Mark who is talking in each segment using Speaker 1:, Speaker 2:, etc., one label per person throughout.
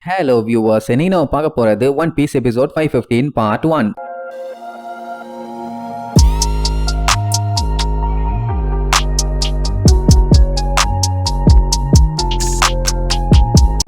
Speaker 1: Hello viewers, இன்னைக்கு நம்ம பார்க்க போறது One Piece episode 515 part 1.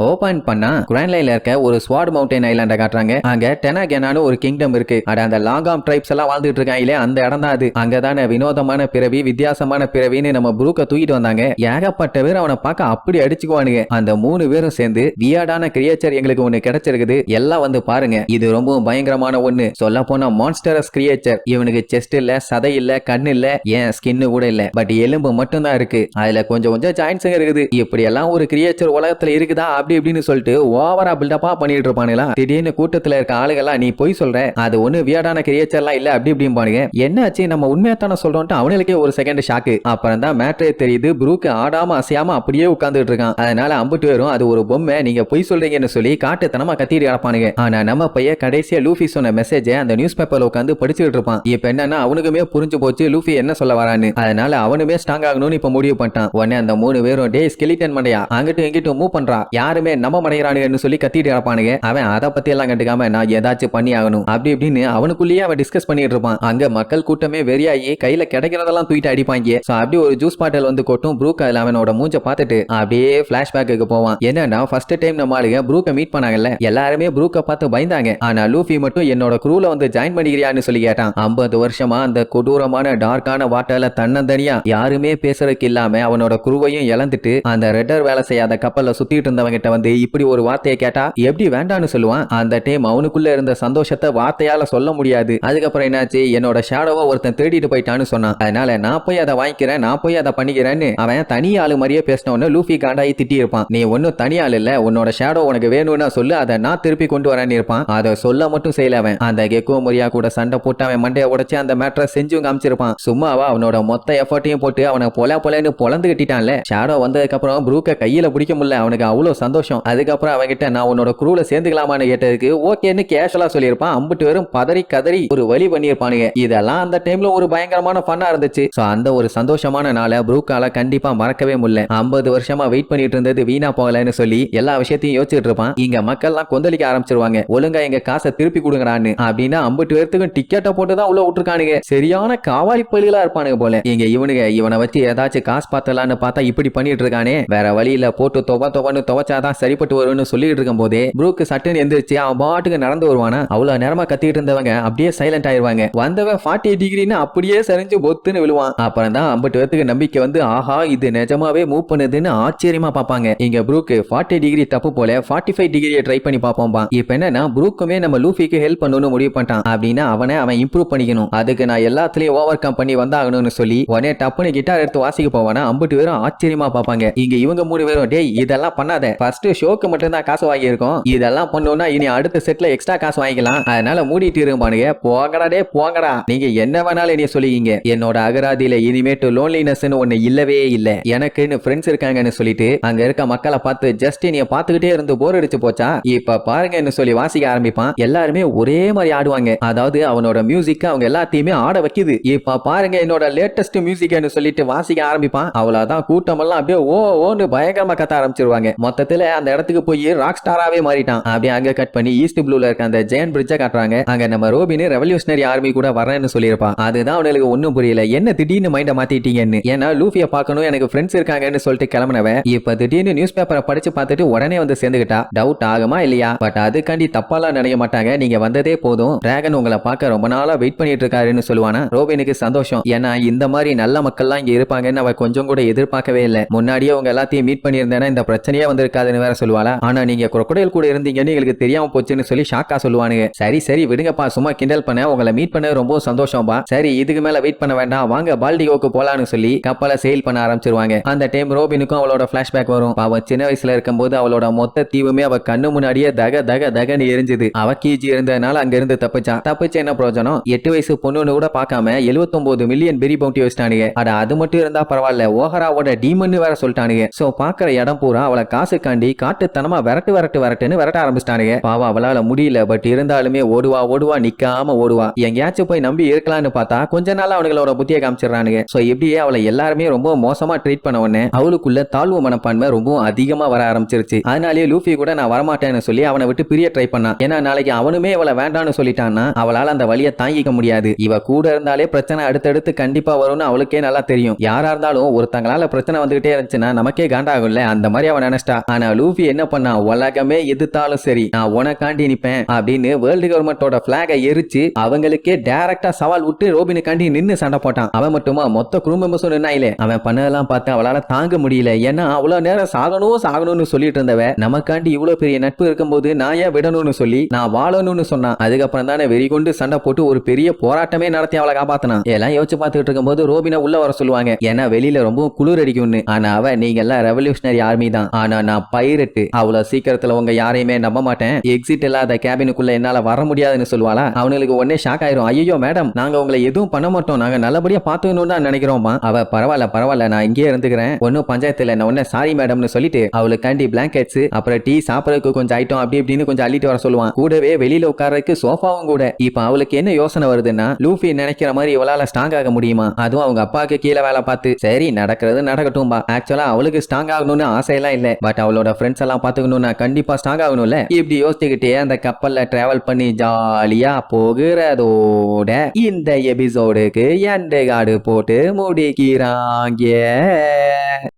Speaker 1: Open பண்ணா கிராண்ட் லைன்ல இருக்க ஒரு ஸ்வார்ட் மவுண்டன் ஐலாண்ட காட்டுறாங்க. அங்க டெனாகெனான ஒரு கிங்டம் இருக்கு. அந்த லாங்காம் ட்ரைப்ஸ் எல்லாம் வாழ்ந்துட்டு இருக்காங்களே அந்த இடம் தான் அது. அங்கதானே வினோதமான பிறவி வித்தியாசமான பிறவின்னு நம்ம புரூக்க தூக்கிட்டு வந்தாங்க. ஏகப்பட்ட பேர் அவனை பார்க்க அப்படி அடிச்சுக்குவானுங்க. அந்த 3 பேரும் சேர்ந்து வியாடான கிரியேச்சர் எங்களுக்கு ஒண்ணு கிடைச்சிருக்குது, எல்லாம் வந்து பாருங்க, இது ரொம்பவும் பயங்கரமான ஒண்ணு. சொல்ல போனா மான்ஸ்டரஸ் கிரியேச்சர். இவனுக்கு செஸ்ட் இல்ல, சதை இல்ல, கண் இல்ல, ஏன் ஸ்கின் கூட இல்ல, பட் எலும்பு மட்டும் தான் இருக்கு. அதுல கொஞ்சம் கொஞ்சம் ஜாயின்ஸ் இருக்குது. இப்படி எல்லாம் ஒரு கிரியேச்சர் உலகத்துல இருக்குதா அப்படி இப்படின்னு சொல்லிட்டு ஓவரா பில்டப்பா பண்ணிட்டு இருப்பானுங்களா. திடீர்னு கூட்டத்துல இருக்க ஆளுகெல்லாம் நீ போய் சொல்ற, அது ஒண்ணு வியாடான கிரியேச்சர்லாம் இல்ல அப்படி இப்படின்னு பாருங்க. என்னாச்சு, நம்ம உண்மையாத்தான சொல்றோம்ட்டு அவனுக்கே ஒரு செகண்ட் ஷாக்கு. அப்புறம் தான் மேட்ரே தெரியுது. புரூக் ஆடாம அசையாம அப்படியே உட்கார்ந்துட்டு இருக்கான். அதனால அம்புட்டு வரும் அது ஒரு பொம்மை, நீங்க போய் சொல்றீங்கன்னு சொல்லி காட்டுத்தனமா கத்திட்டு கிடப்பானுங்க. ஆனா நம்ம பையன் கடைசியா லூஃபி சொன்ன மெசேஜ் அந்த நியூஸ் பேப்பர்ல உட்காந்து படிச்சுட்டு இருப்பான். இப்ப என்னன்னா அவனுக்குமே புரிஞ்சு போச்சு லூஃபி என்ன சொல்ல வரான்னு. அதனால அவனுமே ஸ்ட்ராங் ஆகணும்னு இப்ப முடிவு பண்ணிட்டான். உடனே அந்த 3 பேரும் டே ஸ்கெலிட்டன் மண்டையா அங்கிட்டு எங்கிட்டு மூவ் பண்றா, யாருமே நம்ம மடைகிறானுன்னு சொல்லி கத்திட்டு கிடப்பானுங்க. அவன் அதை பத்தி எல்லாம் கண்டுக்காம நான் ஏதாச்சும் பண்ணி ஆகணும் அப்படி இப்படின்னு அவனுக்குள்ளேயே அவன் டிஸ்கஸ் பண்ணிட்டு இருப்பான். அங்க மக்கள் கூட்டமே வெறியாகி கையில கிடைக்கிறதெல்லாம் தூக்கிட்டு அடிப்பாங்க. அப்படி ஒரு ஜூஸ் பாட்டில் வந்து கொட்டும். ப்ரூக் அதுல அவனோட மூஞ்ச பார்த்துட்டு அப்படியே பிளாஷ்பேக்கு போவான். என்னன்னா ஃபர்ஸ்ட் டைம் நம்ம ஆளுங்க ப்ரூக்க மீட் பண்ணாங்கல்ல, எல்லாருமே ப்ரூக்க பார்த்து பயந்தாங்க. ஆனா லூஃபி மட்டும் என்னோட க்ரூல வந்து ஜாயின் பண்ணிக்கிறியான்னு சொல்லி கேட்டான். 50 வருஷமா அந்த கொடூரமான டார்க்கான வாட்டர்ல தன்னந்தனியா யாருமே பேசுறதுக்கு இல்லாம அவனோட குருவையும் இழந்துட்டு அந்த ரெட்டர் வேலை செய்யாத கப்பல்ல சுத்திட்டு இருந்தவங்கிட்ட வந்து இப்படி ஒரு வார்த்தையை கேட்டா எப்படி வேண்டான்னு சொல்லுவான். அந்த டைம் அவனுக்குள்ள இருந்த சந்தோஷத்தை வார்த்தையால சொல்ல முடியாது. அதுக்கப்புறம் என்னாச்சு, என்னோட ஷேடோவை ஒருத்தன் தேடிட்டு போயிட்டான்னு சொன்னான். அதனால நான் போய் அதை வாங்கிக்கிறேன், நான் போய் அதை பண்ணிக்கிறேன்னு அவன் தனி ஆளு மாதிரியே பேசினவன லூஃபி காண்டாயி திட்டி இருப்பான். நீ ஒன்னும் தனி ஆள் இல்ல, உன்னோட ஷேடோ உனக்கு வேணும்னா சொல்லு, அதை நான் திருப்பி கொண்டு வரேன்னு இருப்பான். அதை சொல்ல மட்டும் செய்யல அவன். அந்த கெக்கோ மொரியா கூட சண்டை போட்டு அவன் மண்டையை உடைச்சு அந்த மேட்டரை செஞ்சும் காமிச்சிருப்பான். சும்மாவா அவனோட மொத்த எஃபர்ட்டையும் போட்டு அவனை பொலன்னு பொலந்து கட்டிட்டான்ல. ஷேடோ வந்ததுக்கு அப்புறம் ப்ரூக்க கையில பிடிக்க முடியல, அவனுக்கு அவ்வளவு சந்தோஷம். அதுக்கப்புறம் அவன்கிட்ட நான் உன்னோட குரூல சேர்ந்துக்கலாமான்னு கேட்டதுக்கு ஓகேன்னு கேஷுவலா சொல்லியிருப்பான். அம்புட்டு வெறும் பதறி கதறி ஒரு வழி பண்ணியிருப்பானுங்க. இதெல்லாம் அந்த டைம்ல ஒரு பயங்கரமான ஃபன்னா இருந்துச்சு. அந்த ஒரு சந்தோஷமான நாளை ப்ரூக்கால கண்டிப்பா மறக்கவே முடியல. 50 வருஷமா வெயிட் பண்ணிட்டு இருந்தது வீணா போகலன்னு சொல்லி எல்லா விஷயத்தையும் யோசிச்சுட்டு இருப்பான். இங்க மக்கள் எல்லாம் கொந்தளிக்க ஆரம்பிச்சிருவாங்க. ஒழுங்கா எங்க காசை திருப்பி கொடுங்கறான்னு. அப்படின்னா அம்புட்டு பேர்த்துக்கும் டிக்கெட்டை போட்டுதான் உள்ள விட்டுருக்கானுங்க. சரியான காவாலி பள்ளிகளா இருப்பானுங்க போல. இங்க இவனை வச்சு ஏதாச்சும் காசு பார்த்தலான்னு பார்த்தா இப்படி பண்ணிட்டு இருக்கானே, வேற வழியில போட்டு தொவன்னு துவச்சாதான் சரிப்பட்டு வரும்னு சொல்லிட்டு இருக்கும் போதே ப்ரூக் சட்டுன்னு எந்திரிச்சு அவன் பாட்டுக்கு நடந்து வருவானா. அவ்வளவு நேரமா கத்திட்டு இருந்தவங்க அப்படியே சைலண்ட் ஆயிருவாங்க. வந்தவன் 40 டிகிரின்னு அப்படியே சரிஞ்சு பொத்துன்னு விழுவான். அப்புறம் தான் 50 பேருக்கு நம்பிக்கை வந்து ஆஹா இது நிஜமாவே மூவ் பண்ணுதுன்னு ஆச்சரியமா பார்ப்பாங்க. இங்க ப்ரூக் 40 டிகிரி தப்பு போல 45 டிகிரியை ட்ரை பண்ணி பார்ப்போம்பா. இப்ப என்னன்னா ப்ரூக்குமே நம்ம லூஃபிக்கு ஹெல்ப் பண்ணணும்னு முடிவு பண்ணிட்டான். அப்படின்னா அவன் இம்ப்ரூவ் பண்ணிக்கணும். அதுக்கு நான் எல்லாத்துலயும் ஓவர் கம் பண்ணி வந்தாகணும்னு சொல்லி உடனே டப்புன்னு கிட்டார் எடுத்து வாசிக்க போவானா. 50 பேரும் ஆச்சரியமா பார்ப்பாங்க. இங்க இவங்க 3 பேரும் டேய் இதெல்லாம் பண்ணாத, ஃபர்ஸ்ட் ஷோக்கு மட்டும் தான் காசு வாங்கி இருக்கோம், இதெல்லாம் பண்ணோம்னா இனி அடுத்த செட்ல எக்ஸ்ட்ரா காசு வாங்கிக்கலாம், அதனால மூடிட்டு இருப்பானுங்க. போங்கடா டே போங்கடா, நீங்க என்ன வேணாலும் நீ சொல்லிக்கிங்க, என்னோட அகராதியில இனிமேட்டு லோன்லினஸ்னு ஒண்ணு இல்லவே இல்ல, எனக்குன்னு ஃப்ரெண்ட்ஸ் இருக்காங்கன்னு சொல்லிட்டு அங்க இருக்க மக்களை பார்த்து ஜஸ்ட் நீ பாத்துக்கிட்டே இருந்து போர் அடிச்சு போச்சா, இப்ப பாருங்கன்னு சொல்லி வாசிக்க ஆரம்பிப்பான். எல்லாருமே ஒரே மாதிரி ஆடுவாங்க. அதாவது அவனோட மியூசிக் அவங்க எல்லாத்தையுமே ஆட வைக்குது. இப்ப பாருங்க என்னோட லேட்டஸ்ட் மியூசிக்னு சொல்லிட்டு வாசிக்க ஆரம்பிப்பான். அவ்வளவுதான், கூட்டம் எல்லாம் அப்படியே ஓன்னு பயங்கரமா கத்த ஆரம்பிச்சிருவாங்க. மொத்தத்துல அந்த இடத்துக்கு போய் ராக் ஸ்டாராவே மாறிட்டான். அப்படியே அங்க கட் பண்ணி ஈஸ்ட் ப்ளூல இருக்க அந்த ஜெயன் பிரிட்ஜை காட்டுறாங்க. அங்க நம்ம ரோபின் ரெவல்யூஷனரி ஆர்மி கூட வரேன்னு சொல்லியிருப்பான். அதுதான் அவனுக்கு ஒன்னும் புரியல, என்ன திடீர்னு மைண்ட மாத்திட்டீங்கன்னு. ஏன்னா லூஃபியை பார்க்கணும், எனக்கு ஃப்ரெண்ட்ஸ் இருக்காங்கன்னு சொல்லிட்டு கிளம்பினவன் இப்ப திடீர்னு நியூஸ் பேப்பரை படிச்சு பார்த்துட்டு உடனே வந்து சேர்ந்துகிட்டா. டவுட் ஆகுமா இல்லையா? பட் அதுக்காண்டி தப்பாலாம் நினைக்க மாட்டாங்க, நீங்க வந்ததே போதும், டிராகன் உங்களை பார்க்க ரொம்ப நாளா வெயிட் பண்ணிட்டு இருக்காருன்னு சொல்லுவானா. ரோபினுக்கு சந்தோஷம். ஏன்னா இந்த மாதிரி நல்ல மக்கள்லாம் இங்க இருப்பாங்கன்னு அவ கொஞ்சம் கூட எதிர்பார்க்கவே இல்லை. முன்னாடியே அவங்க எல்லாத்தையும் மீட் பண்ணியிருந்தேன்னா இந்த பிரச்சனையே வந்திருக்காதுன்னு வேற சொல்லுவாளா. ஆனா நீங்க crocodile கூட இருந்தீங்கன்னு எங்களுக்கு தெரியாம போச்சுன்னு சொல்லி ஷாக்கா சொல்லுவானுங்க. சரி விடுங்கப்பா, சும்மா கிண்டல் பண்ண, உங்களை மீட் பண்ண ரொம்ப சந்தோஷம்பா, சரி இதுக்கு மேல வெயிட் பண்ண வேண்டாம், வாங்க பால்டிகோக்கு போலான்னு சொல்லி கப்பலை சேல் பண்ண ஆரம்பிச்சிருவாங்க. அந்த டைம் ரோபினுக்கும் அவளோட பிளாஷ்பேக் வரும். அவ சின்ன வயசுல இருக்கும்போது அவளோட மொத்த தீவுமே அவ கண்ணு முன்னாடியே தகன்னு எரிஞ்சுது. அவ கீஜி இருந்ததுனால அங்க இருந்து தப்பிச்ச என்ன பிரயோஜனம்? 8 வயசு பொண்ணுன்னு கூட பார்க்காம 79 மில்லியன் பெரி பவுண்டி வச்சிட்டானுங்க. அது மட்டும் இருந்தா பரவாயில்ல, ஓஹராவோட டீமன் வேற சொல்லிட்டானுங்க. சோ பாக்குற இடம் பூரா அவளை காசுக்காண்டி தாண்டி காட்டுத்தனமா விரட்டுன்னு விரட்ட ஆரம்பிச்சிட்டானுங்க. பாவம் அவளால முடியல. பட் இருந்தாலுமே ஓடுவா நிக்காம ஓடுவா. எங்கேயாச்சும் போய் நம்பி இருக்கலாம்னு பார்த்தா கொஞ்ச நாள் அவங்களோட புத்தியை காமிச்சிடறானுங்க. சோ இப்படியே அவளை எல்லாருமே ரொம்ப மோசமா ட்ரீட் பண்ண உடனே அவளுக்குள்ள தாழ்வு மனப்பான்மை ரொம்ப அதிகமா வர ஆரம்பிச்சிருச்சு. அதனாலேயே லூஃபி கூட நான் வரமாட்டேன்னு சொல்லி அவனை விட்டு பிரிய ட்ரை பண்ணான். ஏன்னா நாளைக்கு அவனுமே அவளை வேண்டான்னு சொல்லிட்டான்னா அவளால அந்த வழியை தாங்கிக்க முடியாது. இவ கூட இருந்தாலே பிரச்சனை அடுத்தடுத்து கண்டிப்பா வரும்னு அவளுக்கே நல்லா தெரியும். யாரா இருந்தாலும் ஒருத்தங்களால பிரச்சனை வந்துகிட்டே இருந்துச்சுன்னா நமக்கே காண்டாகும்ல. அந்த மாதிரி அவன் நினைச்சிட்டா. ஆனா லூஃபி என்ன பண்ணா, உலகமே எதிர்த்தாலும் சரி நான் உனக்காண்டி நிப்பேன் அப்படின்னு வேர்ல்டு கவர்மெண்டோட பிளாகை எரிச்சு அவங்களுக்கே டைரக்டா சவால் விட்டு ரோபினுக்காண்டி நின்னு சண்டை போட்டான். அவன் மட்டுமா மொத்த குடும்பமும் நின்னாயிலே. அவன் பண்ணதெல்லாம் பார்த்து அவளால தாங்க முடியல. ஏன்னா அவ்வளவு நேரம் சாகணும்னு சொல்லிட்டு இருந்தவ நமக்காண்டி இவ்வளவு பெரிய நட்பு இருக்கும்போது நான் ஏன் விடணும்னு சொல்லி நான் வாழணும்னு சொன்னான். அதுக்கப்புறம் தானே வெறி கொண்டு சண்டை போட்டு ஒரு பெரிய போராட்டமே நடத்தி அவளை காப்பாத்தினான். எல்லாம் யோசிச்சு பார்த்துட்டு இருக்கும்போது ரோபினை உள்ள வர சொல்லுவாங்க. ஏன்னா வெளியில ரொம்ப குளிர் அடிக்கும்னு. ஆனா அவ நீங்க எல்லாம் ரெவல்யூஷனரி ஆர்மி தான், ஆனா நான் பைரட், அவ்வளவு சீக்கிரத்துல உங்க யாரையுமே நம்ப மாட்டேன், எக்ஸிட் இல்லாத கேபினுக்குள்ள என்னால வர முடியாதுன்னு சொல்லுவாளா. அவனுக்கு உடனே ஷாக் ஆயிரும். ஐயோ மேடம், நாங்க உங்களை எதுவும் பண்ண மாட்டோம், நாங்க நல்லபடியா பாத்துக்கணும் தான் நினைக்கிறோமா. அவ பரவாயில்ல நான் இங்கே இருந்துக்கிறேன், ஒன்னும் பஞ்சாயத்துல நான் உடனே சாரி மேடம்னு சொல்லிட்டு அவளுக்காண்டி பிளாங்கெட்ஸ் அப்புறம் டீ சாப்பிடறதுக்கு கொஞ்சம் ஐட்டம் அப்படி இப்படின்னு கொஞ்சம் அள்ளிட்டு வர சொல்லுவான். கூடவே வெளியில உட்கார்றதுக்கு சோஃபாவும் கூட. இப்ப அவளுக்கு என்ன யோசனை வருதுன்னா, லூஃபி நினைக்கிற மாதிரி இவளால ஸ்ட்ராங் ஆக முடியுமா, அதுவும் அவங்க அப்பாவுக்கு கீழே வேலை பார்த்து. சரி நடக்கிறது நடக்கட்டும்பா. ஆக்சுவலா அவளுக்கு ஸ்ட்ராங் ஆகணும்னு ஆசையெல்லாம் இல்ல, பட் அவளோட ஃப்ரெண்ட்ஸ் எல்லாம் பாத்துக்கணும்னா கண்டிப்பா ஸ்ட்ராங் ஆகணும்ல. இப்படி யோசிச்சுக்கிட்டே அந்த கப்பல்ல டிராவல் பண்ணி ஜாலியா போகிறதோட இந்த எபிசோடுக்கு எண்ட் கார்டு போட்டு முடிக்கிறாங்க.